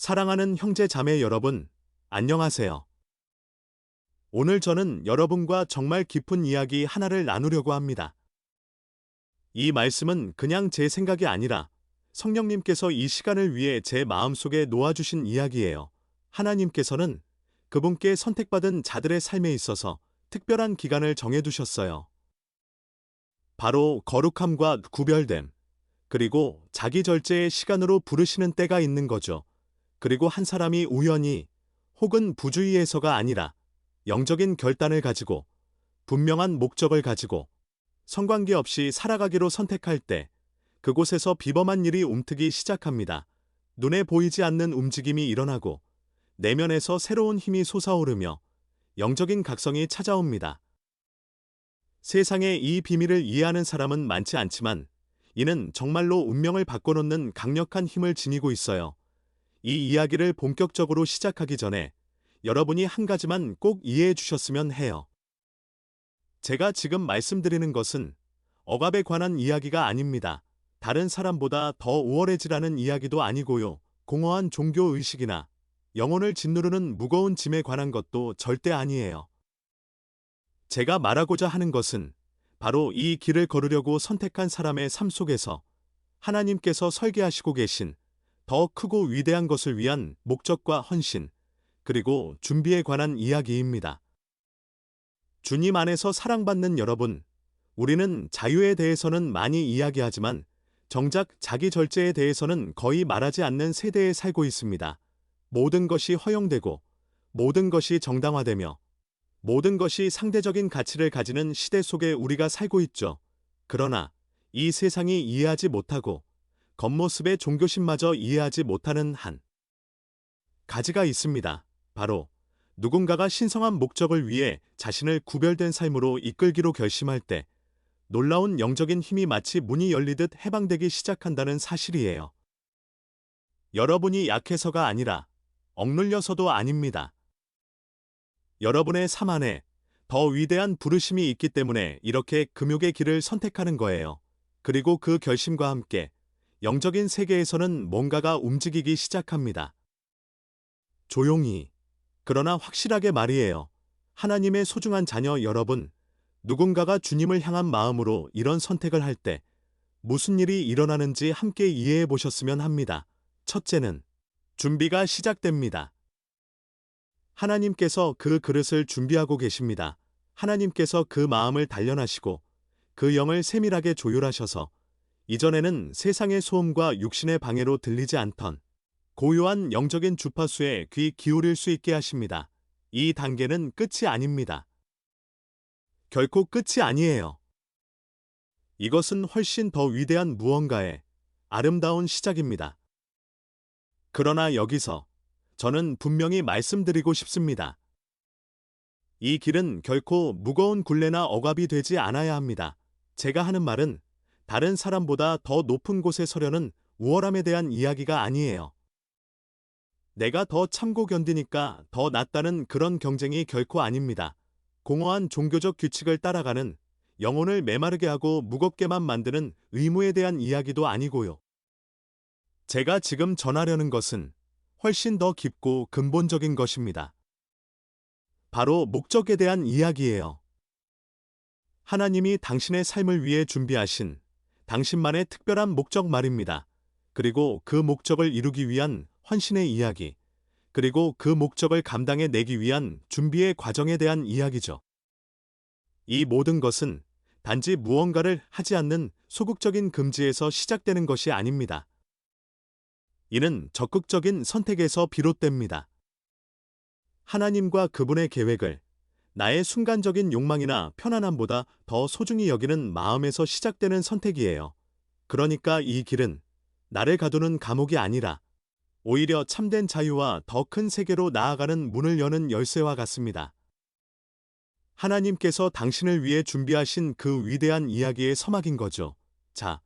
사랑하는 형제 자매 여러분, 안녕하세요. 오늘 저는 여러분과 정말 깊은 이야기 하나를 나누려고 합니다. 이 말씀은 그냥 제 생각이 아니라 성령님께서 이 시간을 위해 제 마음속에 놓아주신 이야기예요. 하나님께서는 그분께 선택받은 자들의 삶에 있어서 특별한 기간을 정해두셨어요. 바로 거룩함과 구별됨, 그리고 자기 절제의 시간으로 부르시는 때가 있는 거죠. 그리고 한 사람이 우연히 혹은 부주의해서가 아니라 영적인 결단을 가지고 분명한 목적을 가지고 성관계 없이 살아가기로 선택할 때 그곳에서 비범한 일이 움트기 시작합니다. 눈에 보이지 않는 움직임이 일어나고 내면에서 새로운 힘이 솟아오르며 영적인 각성이 찾아옵니다. 세상에 이 비밀을 이해하는 사람은 많지 않지만 이는 정말로 운명을 바꿔놓는 강력한 힘을 지니고 있어요. 이 이야기를 본격적으로 시작하기 전에 여러분이 한 가지만 꼭 이해해 주셨으면 해요. 제가 지금 말씀드리는 것은 억압에 관한 이야기가 아닙니다. 다른 사람보다 더 우월해지라는 이야기도 아니고요. 공허한 종교의식이나 영혼을 짓누르는 무거운 짐에 관한 것도 절대 아니에요. 제가 말하고자 하는 것은 바로 이 길을 걸으려고 선택한 사람의 삶 속에서 하나님께서 설계하시고 계신 더 크고 위대한 것을 위한 목적과 헌신, 그리고 준비에 관한 이야기입니다. 주님 안에서 사랑받는 여러분, 우리는 자유에 대해서는 많이 이야기하지만 정작 자기 절제에 대해서는 거의 말하지 않는 세대에 살고 있습니다. 모든 것이 허용되고 모든 것이 정당화되며 모든 것이 상대적인 가치를 가지는 시대 속에 우리가 살고 있죠. 그러나 이 세상이 이해하지 못하고 겉모습의 종교심마저 이해하지 못하는 한 가지가 있습니다. 바로 누군가가 신성한 목적을 위해 자신을 구별된 삶으로 이끌기로 결심할 때 놀라운 영적인 힘이 마치 문이 열리듯 해방되기 시작한다는 사실이에요. 여러분이 약해서가 아니라 억눌려서도 아닙니다. 여러분의 삶 안에 더 위대한 부르심이 있기 때문에 이렇게 금욕의 길을 선택하는 거예요. 그리고 그 결심과 함께 영적인 세계에서는 뭔가가 움직이기 시작합니다. 조용히, 그러나 확실하게 말이에요. 하나님의 소중한 자녀 여러분, 누군가가 주님을 향한 마음으로 이런 선택을 할 때 무슨 일이 일어나는지 함께 이해해 보셨으면 합니다. 첫째는 준비가 시작됩니다. 하나님께서 그 그릇을 준비하고 계십니다. 하나님께서 그 마음을 단련하시고 그 영을 세밀하게 조율하셔서 이전에는 세상의 소음과 육신의 방해로 들리지 않던 고요한 영적인 주파수에 귀 기울일 수 있게 하십니다. 이 단계는 끝이 아닙니다. 결코 끝이 아니에요. 이것은 훨씬 더 위대한 무언가의 아름다운 시작입니다. 그러나 여기서 저는 분명히 말씀드리고 싶습니다. 이 길은 결코 무거운 굴레나 억압이 되지 않아야 합니다. 제가 하는 말은 다른 사람보다 더 높은 곳에 서려는 우월함에 대한 이야기가 아니에요. 내가 더 참고 견디니까 더 낫다는 그런 경쟁이 결코 아닙니다. 공허한 종교적 규칙을 따라가는, 영혼을 메마르게 하고 무겁게만 만드는 의무에 대한 이야기도 아니고요. 제가 지금 전하려는 것은 훨씬 더 깊고 근본적인 것입니다. 바로 목적에 대한 이야기예요. 하나님이 당신의 삶을 위해 준비하신 당신만의 특별한 목적 말입니다. 그리고 그 목적을 이루기 위한 헌신의 이야기, 그리고 그 목적을 감당해 내기 위한 준비의 과정에 대한 이야기죠. 이 모든 것은 단지 무언가를 하지 않는 소극적인 금지에서 시작되는 것이 아닙니다. 이는 적극적인 선택에서 비롯됩니다. 하나님과 그분의 계획을 나의 순간적인 욕망이나 편안함보다 더 소중히 여기는 마음에서 시작되는 선택이에요. 그러니까 이 길은 나를 가두는 감옥이 아니라 오히려 참된 자유와 더 큰 세계로 나아가는 문을 여는 열쇠와 같습니다. 하나님께서 당신을 위해 준비하신 그 위대한 이야기의 서막인 거죠. 자,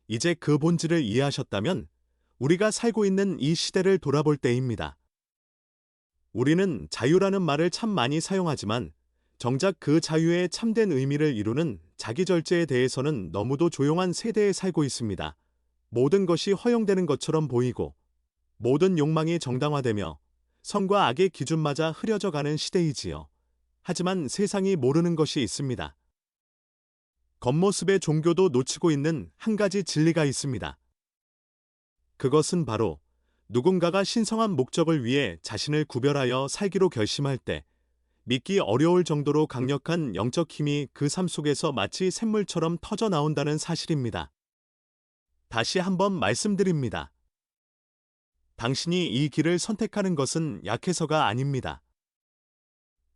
이제 그 본질을 이해하셨다면 우리가 살고 있는 이 시대를 돌아볼 때입니다. 우리는 자유라는 말을 참 많이 사용하지만 정작 그 자유의 참된 의미를 이루는 자기 절제에 대해서는 너무도 조용한 세대에 살고 있습니다. 모든 것이 허용되는 것처럼 보이고 모든 욕망이 정당화되며 선과 악의 기준마저 흐려져 가는 시대이지요. 하지만 세상이 모르는 것이 있습니다. 겉모습의 종교도 놓치고 있는 한 가지 진리가 있습니다. 그것은 바로 누군가가 신성한 목적을 위해 자신을 구별하여 살기로 결심할 때 믿기 어려울 정도로 강력한 영적 힘이 그 삶 속에서 마치 샘물처럼 터져 나온다는 사실입니다. 다시 한번 말씀드립니다. 당신이 이 길을 선택하는 것은 약해서가 아닙니다.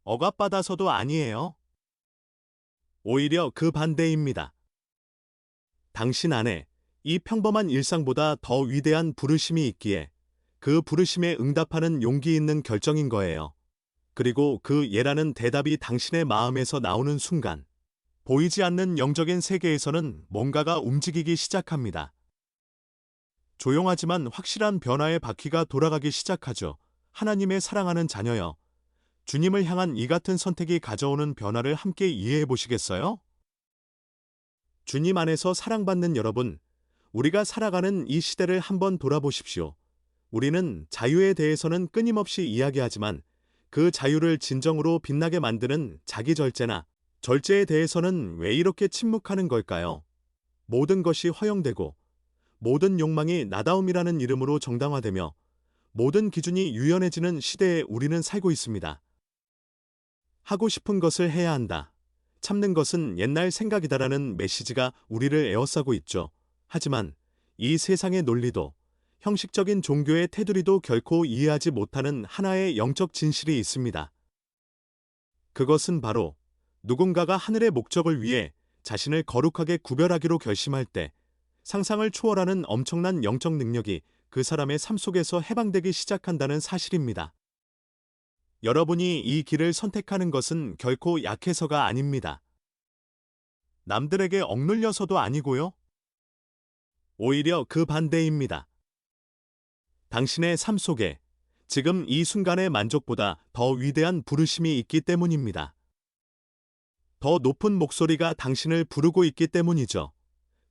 억압받아서도 아니에요. 오히려 그 반대입니다. 당신 안에 이 평범한 일상보다 더 위대한 부르심이 있기에 그 부르심에 응답하는 용기 있는 결정인 거예요. 그리고 그 예라는 대답이 당신의 마음에서 나오는 순간, 보이지 않는 영적인 세계에서는 뭔가가 움직이기 시작합니다. 조용하지만 확실한 변화의 바퀴가 돌아가기 시작하죠. 하나님의 사랑하는 자녀여, 주님을 향한 이 같은 선택이 가져오는 변화를 함께 이해해 보시겠어요? 주님 안에서 사랑받는 여러분, 우리가 살아가는 이 시대를 한번 돌아보십시오. 우리는 자유에 대해서는 끊임없이 이야기하지만 그 자유를 진정으로 빛나게 만드는 자기 절제나 절제에 대해서는 왜 이렇게 침묵하는 걸까요? 모든 것이 허용되고 모든 욕망이 나다움이라는 이름으로 정당화되며 모든 기준이 유연해지는 시대에 우리는 살고 있습니다. 하고 싶은 것을 해야 한다. 참는 것은 옛날 생각이다라는 메시지가 우리를 에워싸고 있죠. 하지만 이 세상의 논리도 형식적인 종교의 테두리도 결코 이해하지 못하는 하나의 영적 진실이 있습니다. 그것은 바로 누군가가 하늘의 목적을 위해 자신을 거룩하게 구별하기로 결심할 때 상상을 초월하는 엄청난 영적 능력이 그 사람의 삶 속에서 해방되기 시작한다는 사실입니다. 여러분이 이 길을 선택하는 것은 결코 약해서가 아닙니다. 남들에게 억눌려서도 아니고요. 오히려 그 반대입니다. 당신의 삶 속에 지금 이 순간의 만족보다 더 위대한 부르심이 있기 때문입니다. 더 높은 목소리가 당신을 부르고 있기 때문이죠.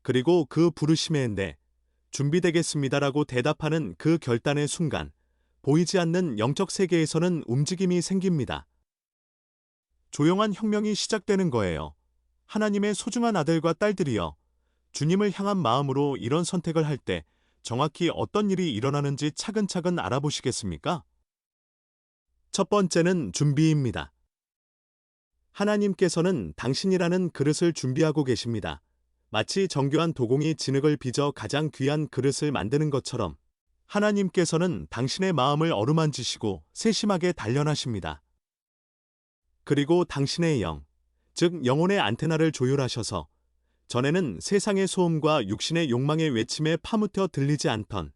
그리고 그 부르심에 네, 준비되겠습니다라고 대답하는 그 결단의 순간, 보이지 않는 영적 세계에서는 움직임이 생깁니다. 조용한 혁명이 시작되는 거예요. 하나님의 소중한 아들과 딸들이여, 주님을 향한 마음으로 이런 선택을 할 때 정확히 어떤 일이 일어나는지 차근차근 알아보시겠습니까? 첫 번째는 준비입니다. 하나님께서는 당신이라는 그릇을 준비하고 계십니다. 마치 정교한 도공이 진흙을 빚어 가장 귀한 그릇을 만드는 것처럼 하나님께서는 당신의 마음을 어루만지시고 세심하게 단련하십니다. 그리고 당신의 영, 즉 영혼의 안테나를 조율하셔서 전에는 세상의 소음과 육신의 욕망의 외침에 파묻혀 들리지 않던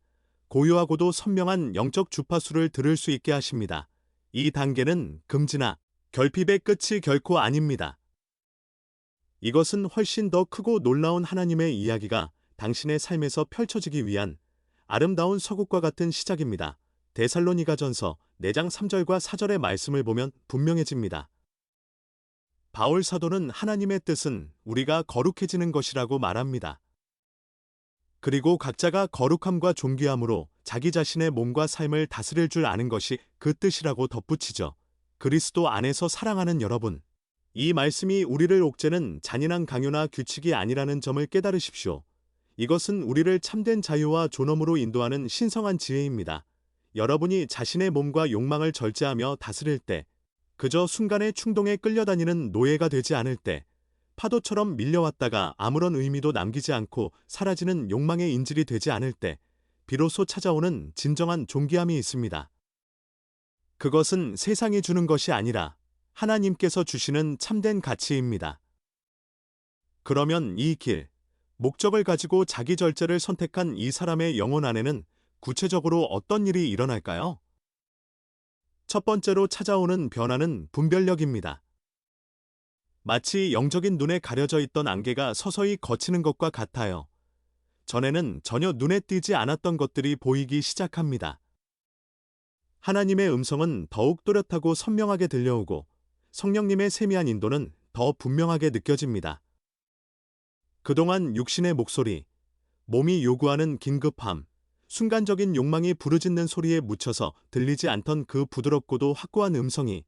고요하고도 선명한 영적 주파수를 들을 수 있게 하십니다. 이 단계는 금지나 결핍의 끝이 결코 아닙니다. 이것은 훨씬 더 크고 놀라운 하나님의 이야기가 당신의 삶에서 펼쳐지기 위한 아름다운 서국과 같은 시작입니다. 데살로니가전서 4장 3절과 4절의 말씀을 보면 분명해집니다. 바울 사도는 하나님의 뜻은 우리가 거룩해지는 것이라고 말합니다. 그리고 각자가 거룩함과 존귀함으로 자기 자신의 몸과 삶을 다스릴 줄 아는 것이 그 뜻이라고 덧붙이죠. 그리스도 안에서 사랑하는 여러분, 이 말씀이 우리를 옥죄는 잔인한 강요나 규칙이 아니라는 점을 깨달으십시오. 이것은 우리를 참된 자유와 존엄으로 인도하는 신성한 지혜입니다. 여러분이 자신의 몸과 욕망을 절제하며 다스릴 때, 그저 순간의 충동에 끌려다니는 노예가 되지 않을 때, 파도처럼 밀려왔다가 아무런 의미도 남기지 않고 사라지는 욕망의 인질이 되지 않을 때, 비로소 찾아오는 진정한 존귀함이 있습니다. 그것은 세상이 주는 것이 아니라 하나님께서 주시는 참된 가치입니다. 그러면 이 길, 목적을 가지고 자기 절제를 선택한 이 사람의 영혼 안에는 구체적으로 어떤 일이 일어날까요? 첫 번째로 찾아오는 변화는 분별력입니다. 마치 영적인 눈에 가려져 있던 안개가 서서히 걷히는 것과 같아요. 전에는 전혀 눈에 띄지 않았던 것들이 보이기 시작합니다. 하나님의 음성은 더욱 또렷하고 선명하게 들려오고 성령님의 세미한 인도는 더 분명하게 느껴집니다. 그동안 육신의 목소리, 몸이 요구하는 긴급함, 순간적인 욕망이 부르짖는 소리에 묻혀서 들리지 않던 그 부드럽고도 확고한 음성이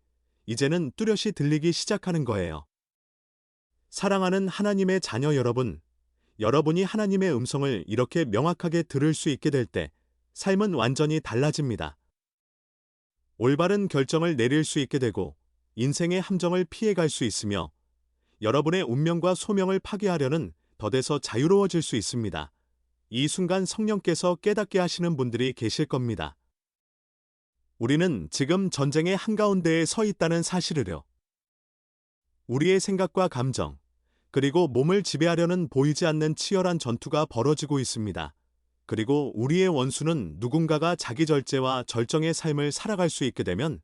이제는 뚜렷이 들리기 시작하는 거예요. 사랑하는 하나님의 자녀 여러분, 여러분이 하나님의 음성을 이렇게 명확하게 들을 수 있게 될 때 삶은 완전히 달라집니다. 올바른 결정을 내릴 수 있게 되고 인생의 함정을 피해갈 수 있으며 여러분의 운명과 소명을 파괴하려는 덫에서 자유로워질 수 있습니다. 이 순간 성령께서 깨닫게 하시는 분들이 계실 겁니다. 우리는 지금 전쟁의 한가운데에 서 있다는 사실을요. 우리의 생각과 감정, 그리고 몸을 지배하려는 보이지 않는 치열한 전투가 벌어지고 있습니다. 그리고 우리의 원수는 누군가가 자기 절제와 절정의 삶을 살아갈 수 있게 되면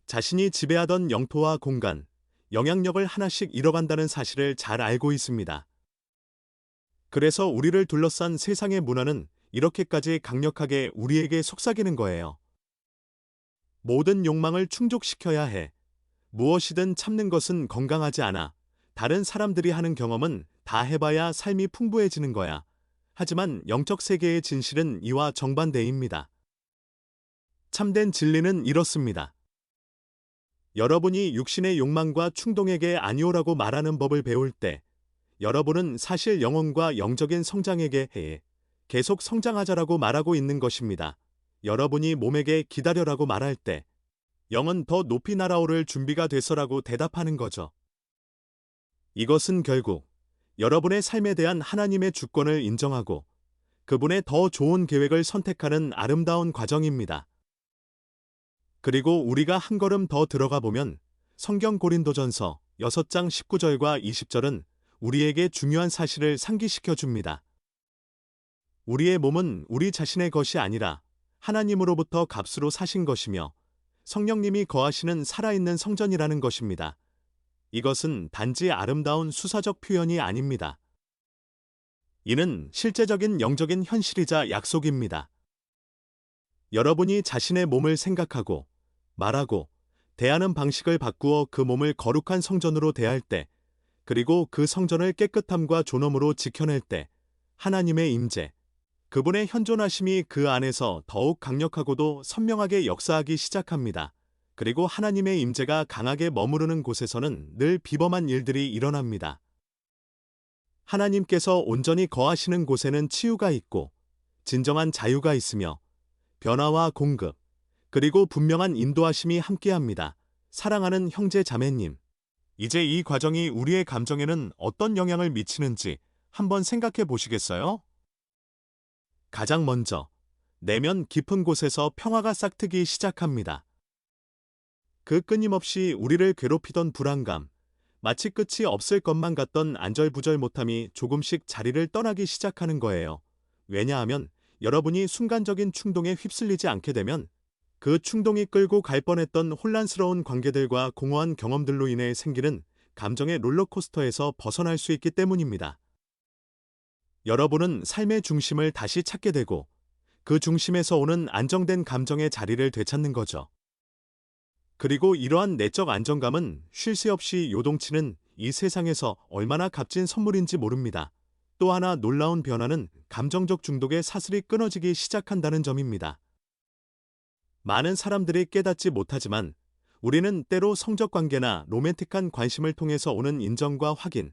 자신이 지배하던 영토와 공간, 영향력을 하나씩 잃어간다는 사실을 잘 알고 있습니다. 그래서 우리를 둘러싼 세상의 문화는 이렇게까지 강력하게 우리에게 속삭이는 거예요. 모든 욕망을 충족시켜야 해. 무엇이든 참는 것은 건강하지 않아. 다른 사람들이 하는 경험은 다 해봐야 삶이 풍부해지는 거야. 하지만 영적 세계의 진실은 이와 정반대입니다. 참된 진리는 이렇습니다. 여러분이 육신의 욕망과 충동에게 아니오라고 말하는 법을 배울 때 여러분은 사실 영혼과 영적인 성장에게 해에 계속 성장하자라고 말하고 있는 것입니다. 여러분이 몸에게 기다려라고 말할 때 영은 더 높이 날아오를 준비가 됐어라고 대답하는 거죠. 이것은 결국 여러분의 삶에 대한 하나님의 주권을 인정하고 그분의 더 좋은 계획을 선택하는 아름다운 과정입니다. 그리고 우리가 한 걸음 더 들어가 보면 성경 고린도전서 6장 19절과 20절은 우리에게 중요한 사실을 상기시켜 줍니다. 우리의 몸은 우리 자신의 것이 아니라 하나님으로부터 값으로 사신 것이며 성령님이 거하시는 살아있는 성전이라는 것입니다. 이것은 단지 아름다운 수사적 표현이 아닙니다. 이는 실제적인 영적인 현실이자 약속입니다. 여러분이 자신의 몸을 생각하고 말하고 대하는 방식을 바꾸어 그 몸을 거룩한 성전으로 대할 때 그리고 그 성전을 깨끗함과 존엄으로 지켜낼 때 하나님의 임재, 그분의 현존하심이 그 안에서 더욱 강력하고도 선명하게 역사하기 시작합니다. 그리고 하나님의 임재가 강하게 머무르는 곳에서는 늘 비범한 일들이 일어납니다. 하나님께서 온전히 거하시는 곳에는 치유가 있고 진정한 자유가 있으며 변화와 공급, 그리고 분명한 인도하심이 함께합니다. 사랑하는 형제 자매님, 이제 이 과정이 우리의 감정에는 어떤 영향을 미치는지 한번 생각해 보시겠어요? 가장 먼저 내면 깊은 곳에서 평화가 싹트기 시작합니다. 그 끊임없이 우리를 괴롭히던 불안감, 마치 끝이 없을 것만 같던 안절부절 못함이 조금씩 자리를 떠나기 시작하는 거예요. 왜냐하면 여러분이 순간적인 충동에 휩쓸리지 않게 되면 그 충동이 끌고 갈 뻔했던 혼란스러운 관계들과 공허한 경험들로 인해 생기는 감정의 롤러코스터에서 벗어날 수 있기 때문입니다. 여러분은 삶의 중심을 다시 찾게 되고 그 중심에서 오는 안정된 감정의 자리를 되찾는 거죠. 그리고 이러한 내적 안정감은 쉴 새 없이 요동치는 이 세상에서 얼마나 값진 선물인지 모릅니다. 또 하나 놀라운 변화는 감정적 중독의 사슬이 끊어지기 시작한다는 점입니다. 많은 사람들이 깨닫지 못하지만 우리는 때로 성적 관계나 로맨틱한 관심을 통해서 오는 인정과 확인,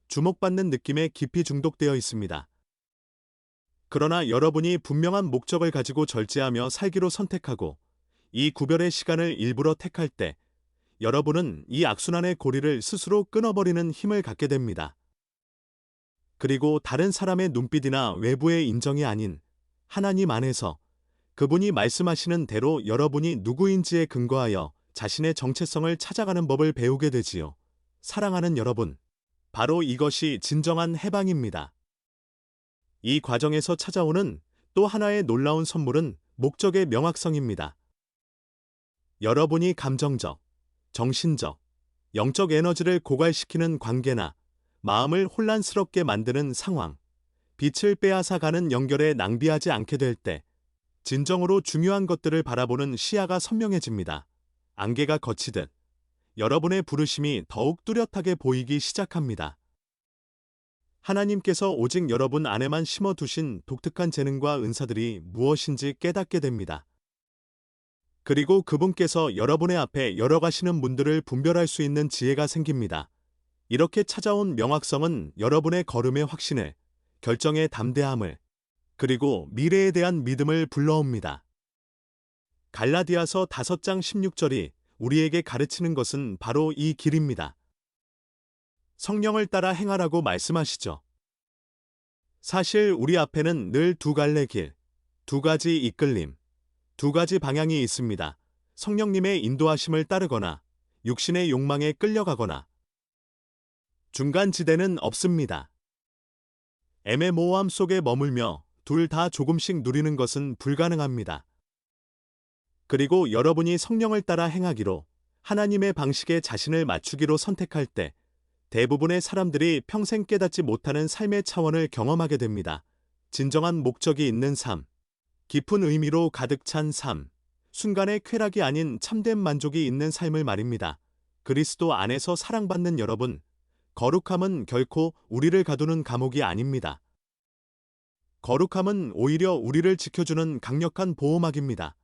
주목받는 느낌에 깊이 중독되어 있습니다. 그러나 여러분이 분명한 목적을 가지고 절제하며 살기로 선택하고 이 구별의 시간을 일부러 택할 때 여러분은 이 악순환의 고리를 스스로 끊어버리는 힘을 갖게 됩니다. 그리고 다른 사람의 눈빛이나 외부의 인정이 아닌 하나님 안에서 그분이 말씀하시는 대로 여러분이 누구인지에 근거하여 자신의 정체성을 찾아가는 법을 배우게 되지요. 사랑하는 여러분, 바로 이것이 진정한 해방입니다. 이 과정에서 찾아오는 또 하나의 놀라운 선물은 목적의 명확성입니다. 여러분이 감정적, 정신적, 영적 에너지를 고갈시키는 관계나 마음을 혼란스럽게 만드는 상황, 빛을 빼앗아가는 연결에 낭비하지 않게 될 때 진정으로 중요한 것들을 바라보는 시야가 선명해집니다. 안개가 걷히듯 여러분의 부르심이 더욱 뚜렷하게 보이기 시작합니다. 하나님께서 오직 여러분 안에만 심어두신 독특한 재능과 은사들이 무엇인지 깨닫게 됩니다. 그리고 그분께서 여러분의 앞에 열어가시는 문들을 분별할 수 있는 지혜가 생깁니다. 이렇게 찾아온 명확성은 여러분의 걸음의 확신을, 결정의 담대함을, 그리고 미래에 대한 믿음을 불러옵니다. 갈라디아서 5장 16절이 우리에게 가르치는 것은 바로 이 길입니다. 성령을 따라 행하라고 말씀하시죠. 사실 우리 앞에는 늘 두 갈래 길, 두 가지 이끌림, 두 가지 방향이 있습니다. 성령님의 인도하심을 따르거나 육신의 욕망에 끌려가거나 중간 지대는 없습니다. 애매모호함 속에 머물며 둘 다 조금씩 누리는 것은 불가능합니다. 그리고 여러분이 성령을 따라 행하기로 하나님의 방식에 자신을 맞추기로 선택할 때 대부분의 사람들이 평생 깨닫지 못하는 삶의 차원을 경험하게 됩니다. 진정한 목적이 있는 삶, 깊은 의미로 가득 찬 삶, 순간의 쾌락이 아닌 참된 만족이 있는 삶을 말입니다. 그리스도 안에서 사랑받는 여러분, 거룩함은 결코 우리를 가두는 감옥이 아닙니다. 거룩함은 오히려 우리를 지켜주는 강력한 보호막입니다.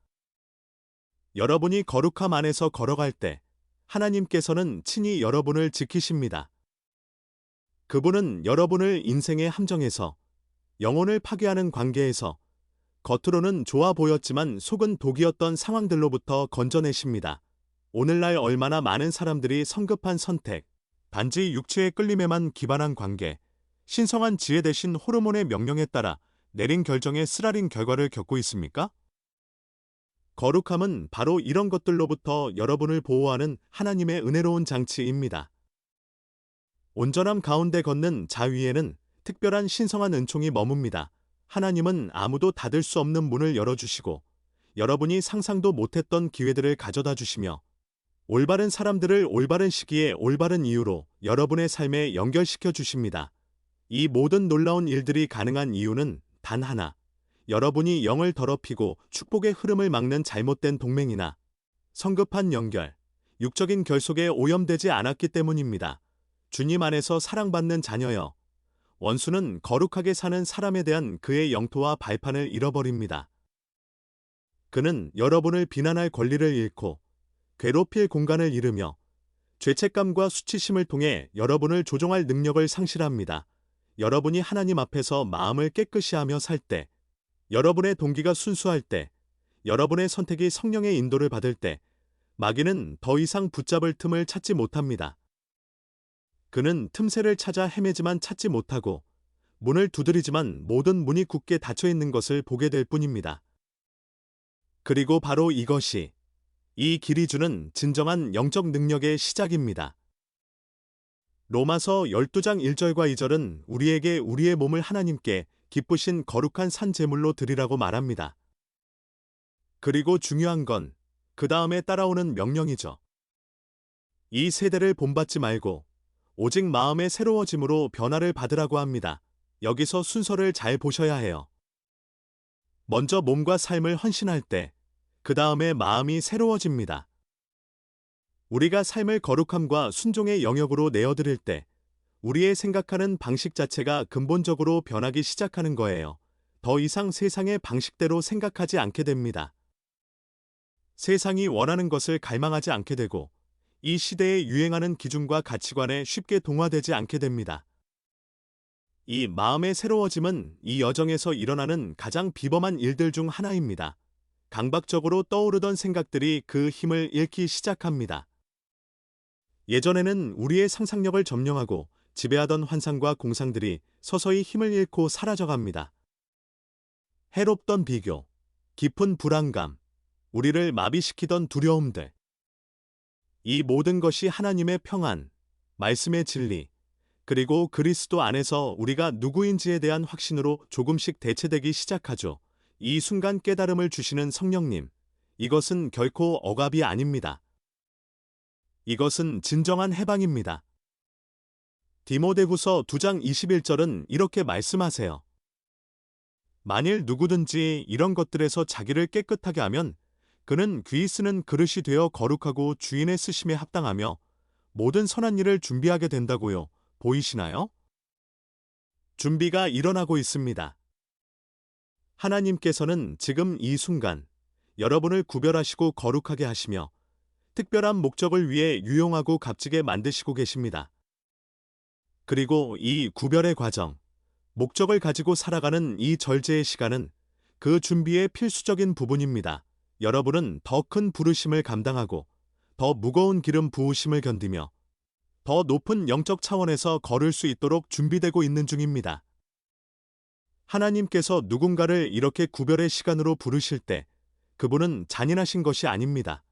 여러분이 거룩함 안에서 걸어갈 때 하나님께서는 친히 여러분을 지키십니다. 그분은 여러분을 인생의 함정에서, 영혼을 파괴하는 관계에서, 겉으로는 좋아 보였지만 속은 독이었던 상황들로부터 건져내십니다. 오늘날 얼마나 많은 사람들이 성급한 선택, 단지 육체의 끌림에만 기반한 관계, 신성한 지혜 대신 호르몬의 명령에 따라 내린 결정에 쓰라린 결과를 겪고 있습니까? 거룩함은 바로 이런 것들로부터 여러분을 보호하는 하나님의 은혜로운 장치입니다. 온전함 가운데 걷는 자 위에는 특별한 신성한 은총이 머뭅니다. 하나님은 아무도 닫을 수 없는 문을 열어주시고 여러분이 상상도 못했던 기회들을 가져다 주시며 올바른 사람들을 올바른 시기에 올바른 이유로 여러분의 삶에 연결시켜 주십니다. 이 모든 놀라운 일들이 가능한 이유는 단 하나, 여러분이 영을 더럽히고 축복의 흐름을 막는 잘못된 동맹이나 성급한 연결, 육적인 결속에 오염되지 않았기 때문입니다. 주님 안에서 사랑받는 자녀여, 원수는 거룩하게 사는 사람에 대한 그의 영토와 발판을 잃어버립니다. 그는 여러분을 비난할 권리를 잃고 괴롭힐 공간을 잃으며 죄책감과 수치심을 통해 여러분을 조종할 능력을 상실합니다. 여러분이 하나님 앞에서 마음을 깨끗이 하며 살 때, 여러분의 동기가 순수할 때, 여러분의 선택이 성령의 인도를 받을 때 마귀는 더 이상 붙잡을 틈을 찾지 못합니다. 그는 틈새를 찾아 헤매지만 찾지 못하고 문을 두드리지만 모든 문이 굳게 닫혀 있는 것을 보게 될 뿐입니다. 그리고 바로 이것이 이 길이 주는 진정한 영적 능력의 시작입니다. 로마서 12장 1절과 2절은 우리에게 우리의 몸을 하나님께 기쁘신 거룩한 산 제물로 드리라고 말합니다. 그리고 중요한 건 그 다음에 따라오는 명령이죠. 이 세대를 본받지 말고 오직 마음의 새로워짐으로 변화를 받으라고 합니다. 여기서 순서를 잘 보셔야 해요. 먼저 몸과 삶을 헌신할 때, 그 다음에 마음이 새로워집니다. 우리가 삶을 거룩함과 순종의 영역으로 내어드릴 때, 우리의 생각하는 방식 자체가 근본적으로 변하기 시작하는 거예요. 더 이상 세상의 방식대로 생각하지 않게 됩니다. 세상이 원하는 것을 갈망하지 않게 되고, 이 시대에 유행하는 기준과 가치관에 쉽게 동화되지 않게 됩니다. 이 마음의 새로워짐은 이 여정에서 일어나는 가장 비범한 일들 중 하나입니다. 강박적으로 떠오르던 생각들이 그 힘을 잃기 시작합니다. 예전에는 우리의 상상력을 점령하고 지배하던 환상과 공상들이 서서히 힘을 잃고 사라져갑니다. 해롭던 비교, 깊은 불안감, 우리를 마비시키던 두려움들. 이 모든 것이 하나님의 평안, 말씀의 진리, 그리고 그리스도 안에서 우리가 누구인지에 대한 확신으로 조금씩 대체되기 시작하죠. 이 순간 깨달음을 주시는 성령님, 이것은 결코 억압이 아닙니다. 이것은 진정한 해방입니다. 디모데후서 2장 21절은 이렇게 말씀하세요. 만일 누구든지 이런 것들에서 자기를 깨끗하게 하면 그는 귀 쓰는 그릇이 되어 거룩하고 주인의 쓰심에 합당하며 모든 선한 일을 준비하게 된다고요. 보이시나요? 준비가 일어나고 있습니다. 하나님께서는 지금 이 순간 여러분을 구별하시고 거룩하게 하시며 특별한 목적을 위해 유용하고 값지게 만드시고 계십니다. 그리고 이 구별의 과정, 목적을 가지고 살아가는 이 절제의 시간은 그 준비의 필수적인 부분입니다. 여러분은 더 큰 부르심을 감당하고 더 무거운 기름 부으심을 견디며 더 높은 영적 차원에서 걸을 수 있도록 준비되고 있는 중입니다. 하나님께서 누군가를 이렇게 구별의 시간으로 부르실 때 그분은 잔인하신 것이 아닙니다.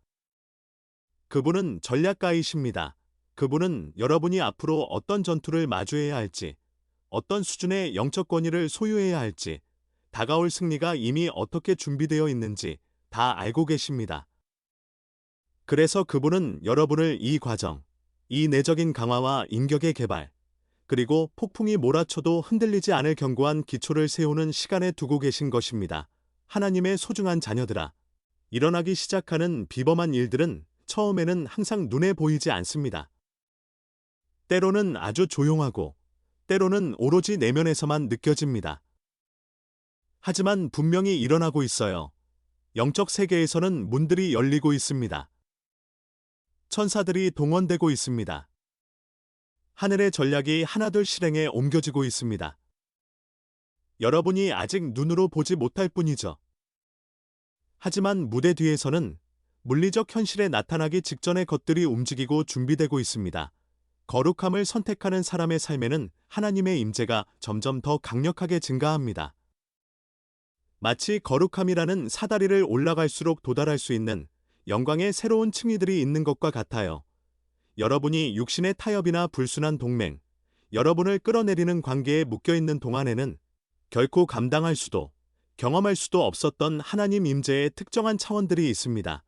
그분은 전략가이십니다. 그분은 여러분이 앞으로 어떤 전투를 마주해야 할지, 어떤 수준의 영적 권위를 소유해야 할지, 다가올 승리가 이미 어떻게 준비되어 있는지 다 알고 계십니다. 그래서 그분은 여러분을 이 과정, 이 내적인 강화와 인격의 개발, 그리고 폭풍이 몰아쳐도 흔들리지 않을 견고한 기초를 세우는 시간에 두고 계신 것입니다. 하나님의 소중한 자녀들아, 일어나기 시작하는 비범한 일들은 처음에는 항상 눈에 보이지 않습니다. 때로는 아주 조용하고, 때로는 오로지 내면에서만 느껴집니다. 하지만 분명히 일어나고 있어요. 영적 세계에서는 문들이 열리고 있습니다. 천사들이 동원되고 있습니다. 하늘의 전략이 하나둘 실행에 옮겨지고 있습니다. 여러분이 아직 눈으로 보지 못할 뿐이죠. 하지만 무대 뒤에서는 물리적 현실에 나타나기 직전의 것들이 움직이고 준비되고 있습니다. 거룩함을 선택하는 사람의 삶에는 하나님의 임재가 점점 더 강력하게 증가합니다. 마치 거룩함이라는 사다리를 올라갈수록 도달할 수 있는 영광의 새로운 층위들이 있는 것과 같아요. 여러분이 육신의 타협이나 불순한 동맹, 여러분을 끌어내리는 관계에 묶여있는 동안에는 결코 감당할 수도, 경험할 수도 없었던 하나님 임재의 특정한 차원들이 있습니다.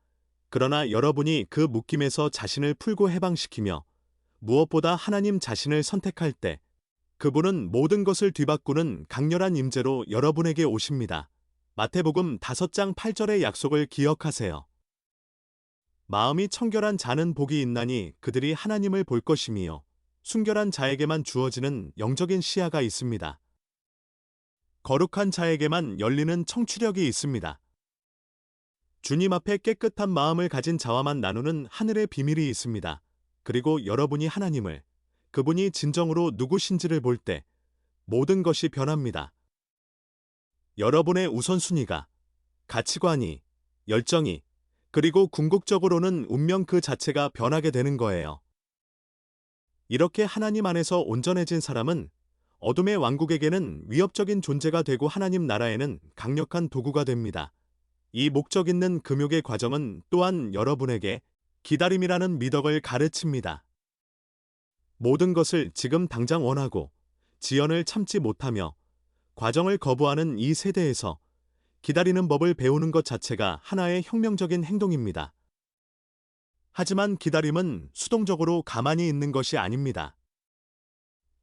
그러나 여러분이 그 묶임에서 자신을 풀고 해방시키며 무엇보다 하나님 자신을 선택할 때 그분은 모든 것을 뒤바꾸는 강렬한 임재로 여러분에게 오십니다. 마태복음 5장 8절의 약속을 기억하세요. 마음이 청결한 자는 복이 있나니 그들이 하나님을 볼 것이며 순결한 자에게만 주어지는 영적인 시야가 있습니다. 거룩한 자에게만 열리는 청취력이 있습니다. 주님 앞에 깨끗한 마음을 가진 자와만 나누는 하늘의 비밀이 있습니다. 그리고 여러분이 하나님을, 그분이 진정으로 누구신지를 볼 때 모든 것이 변합니다. 여러분의 우선순위가, 가치관이, 열정이, 그리고 궁극적으로는 운명 그 자체가 변하게 되는 거예요. 이렇게 하나님 안에서 온전해진 사람은 어둠의 왕국에게는 위협적인 존재가 되고 하나님 나라에는 강력한 도구가 됩니다. 이 목적 있는 금욕의 과정은 또한 여러분에게 기다림이라는 미덕을 가르칩니다. 모든 것을 지금 당장 원하고 지연을 참지 못하며 과정을 거부하는 이 세대에서 기다리는 법을 배우는 것 자체가 하나의 혁명적인 행동입니다. 하지만 기다림은 수동적으로 가만히 있는 것이 아닙니다.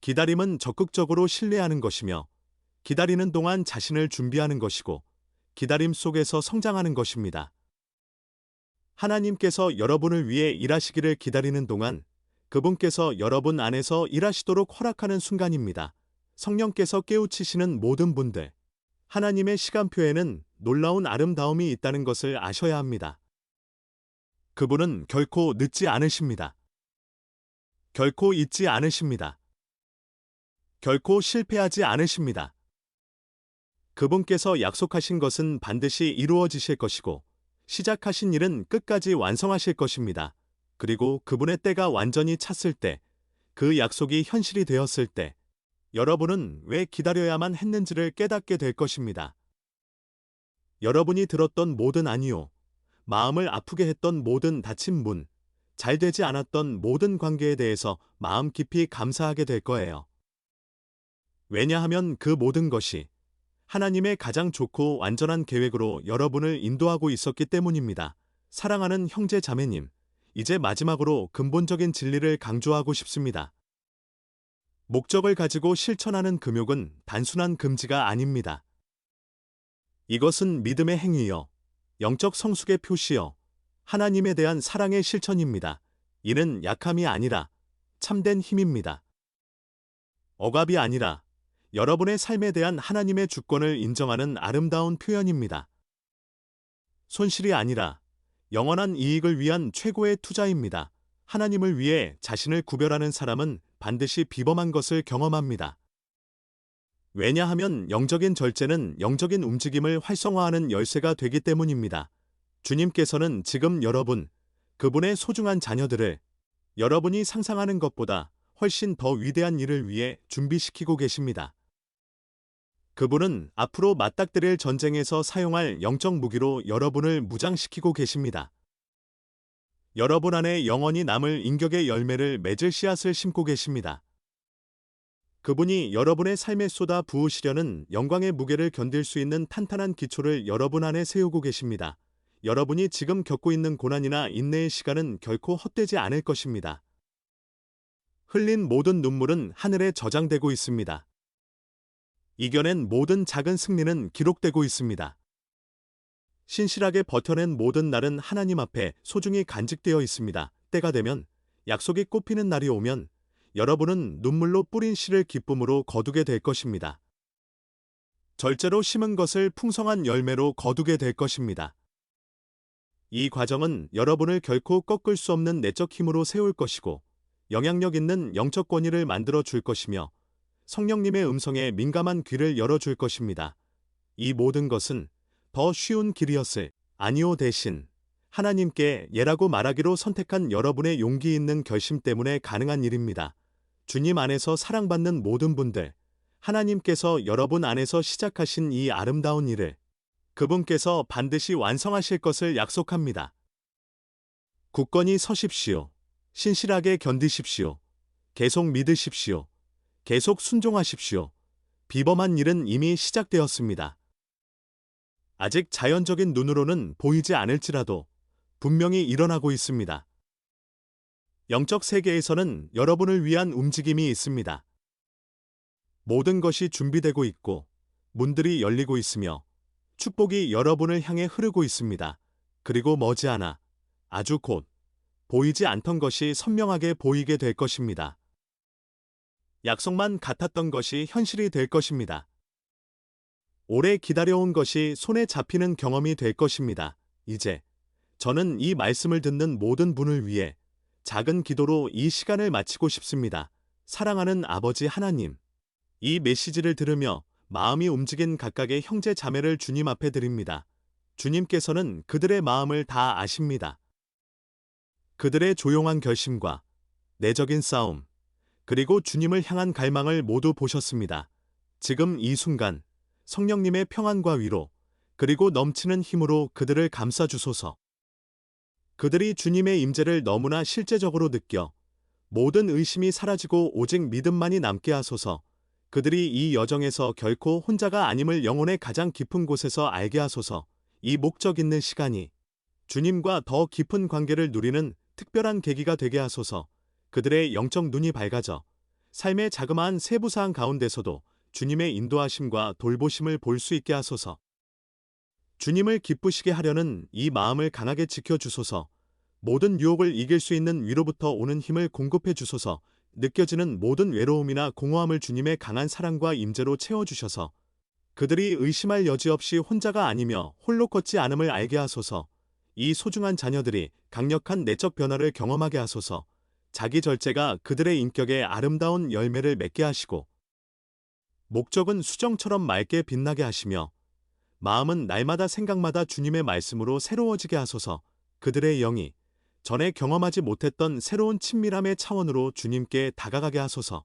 기다림은 적극적으로 신뢰하는 것이며 기다리는 동안 자신을 준비하는 것이고 기다림 속에서 성장하는 것입니다. 하나님께서 여러분을 위해 일하시기를 기다리는 동안 그분께서 여러분 안에서 일하시도록 허락하는 순간입니다. 성령께서 깨우치시는 모든 분들, 하나님의 시간표에는 놀라운 아름다움이 있다는 것을 아셔야 합니다. 그분은 결코 늦지 않으십니다. 결코 잊지 않으십니다. 결코 실패하지 않으십니다. 그분께서 약속하신 것은 반드시 이루어지실 것이고 시작하신 일은 끝까지 완성하실 것입니다. 그리고 그분의 때가 완전히 찼을 때, 그 약속이 현실이 되었을 때 여러분은 왜 기다려야만 했는지를 깨닫게 될 것입니다. 여러분이 들었던 모든 아니요, 마음을 아프게 했던 모든 닫힌 문, 잘 되지 않았던 모든 관계에 대해서 마음 깊이 감사하게 될 거예요. 왜냐하면 그 모든 것이 하나님의 가장 좋고 완전한 계획으로 여러분을 인도하고 있었기 때문입니다. 사랑하는 형제 자매님, 이제 마지막으로 근본적인 진리를 강조하고 싶습니다. 목적을 가지고 실천하는 금욕은 단순한 금지가 아닙니다. 이것은 믿음의 행위여, 영적 성숙의 표시여, 하나님에 대한 사랑의 실천입니다. 이는 약함이 아니라 참된 힘입니다. 억압이 아니라 여러분의 삶에 대한 하나님의 주권을 인정하는 아름다운 표현입니다. 손실이 아니라 영원한 이익을 위한 최고의 투자입니다. 하나님을 위해 자신을 구별하는 사람은 반드시 비범한 것을 경험합니다. 왜냐하면 영적인 절제는 영적인 움직임을 활성화하는 열쇠가 되기 때문입니다. 주님께서는 지금 여러분, 그분의 소중한 자녀들을 여러분이 상상하는 것보다 훨씬 더 위대한 일을 위해 준비시키고 계십니다. 그분은 앞으로 맞닥뜨릴 전쟁에서 사용할 영적 무기로 여러분을 무장시키고 계십니다. 여러분 안에 영원히 남을 인격의 열매를 맺을 씨앗을 심고 계십니다. 그분이 여러분의 삶에 쏟아 부으시려는 영광의 무게를 견딜 수 있는 탄탄한 기초를 여러분 안에 세우고 계십니다. 여러분이 지금 겪고 있는 고난이나 인내의 시간은 결코 헛되지 않을 것입니다. 흘린 모든 눈물은 하늘에 저장되고 있습니다. 이겨낸 모든 작은 승리는 기록되고 있습니다. 신실하게 버텨낸 모든 날은 하나님 앞에 소중히 간직되어 있습니다. 때가 되면, 약속이 꽃피는 날이 오면 여러분은 눈물로 뿌린 씨를 기쁨으로 거두게 될 것입니다. 절제로 심은 것을 풍성한 열매로 거두게 될 것입니다. 이 과정은 여러분을 결코 꺾을 수 없는 내적 힘으로 세울 것이고 영향력 있는 영적 권위를 만들어 줄 것이며 성령님의 음성에 민감한 귀를 열어줄 것입니다. 이 모든 것은 더 쉬운 길이었을 아니오 대신 하나님께 예라고 말하기로 선택한 여러분의 용기 있는 결심 때문에 가능한 일입니다. 주님 안에서 사랑받는 모든 분들, 하나님께서 여러분 안에서 시작하신 이 아름다운 일을 그분께서 반드시 완성하실 것을 약속합니다. 굳건히 서십시오. 신실하게 견디십시오. 계속 믿으십시오. 계속 순종하십시오. 비범한 일은 이미 시작되었습니다. 아직 자연적인 눈으로는 보이지 않을지라도 분명히 일어나고 있습니다. 영적 세계에서는 여러분을 위한 움직임이 있습니다. 모든 것이 준비되고 있고 문들이 열리고 있으며 축복이 여러분을 향해 흐르고 있습니다. 그리고 머지않아 아주 곧 보이지 않던 것이 선명하게 보이게 될 것입니다. 약속만 같았던 것이 현실이 될 것입니다. 오래 기다려온 것이 손에 잡히는 경험이 될 것입니다. 이제 저는 이 말씀을 듣는 모든 분을 위해 작은 기도로 이 시간을 마치고 싶습니다. 사랑하는 아버지 하나님, 이 메시지를 들으며 마음이 움직인 각각의 형제 자매를 주님 앞에 드립니다. 주님께서는 그들의 마음을 다 아십니다. 그들의 조용한 결심과 내적인 싸움, 그리고 주님을 향한 갈망을 모두 보셨습니다. 지금 이 순간 성령님의 평안과 위로, 그리고 넘치는 힘으로 그들을 감싸주소서. 그들이 주님의 임재를 너무나 실제적으로 느껴 모든 의심이 사라지고 오직 믿음만이 남게 하소서. 그들이 이 여정에서 결코 혼자가 아님을 영혼의 가장 깊은 곳에서 알게 하소서. 이 목적 있는 시간이 주님과 더 깊은 관계를 누리는 특별한 계기가 되게 하소서. 그들의 영적 눈이 밝아져 삶의 자그마한 세부사항 가운데서도 주님의 인도하심과 돌보심을 볼 수 있게 하소서. 주님을 기쁘시게 하려는 이 마음을 강하게 지켜주소서. 모든 유혹을 이길 수 있는 위로부터 오는 힘을 공급해 주소서. 느껴지는 모든 외로움이나 공허함을 주님의 강한 사랑과 임재로 채워주셔서 그들이 의심할 여지 없이 혼자가 아니며 홀로 걷지 않음을 알게 하소서. 이 소중한 자녀들이 강력한 내적 변화를 경험하게 하소서. 자기 절제가 그들의 인격에 아름다운 열매를 맺게 하시고 목적은 수정처럼 맑게 빛나게 하시며 마음은 날마다 생각마다 주님의 말씀으로 새로워지게 하소서. 그들의 영이 전에 경험하지 못했던 새로운 친밀함의 차원으로 주님께 다가가게 하소서.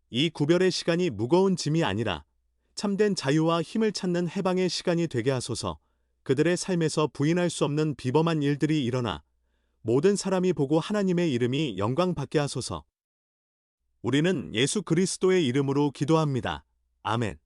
이 구별의 시간이 무거운 짐이 아니라 참된 자유와 힘을 찾는 해방의 시간이 되게 하소서. 그들의 삶에서 부인할 수 없는 비범한 일들이 일어나 모든 사람이 보고 하나님의 이름이 영광받게 하소서. 우리는 예수 그리스도의 이름으로 기도합니다. 아멘.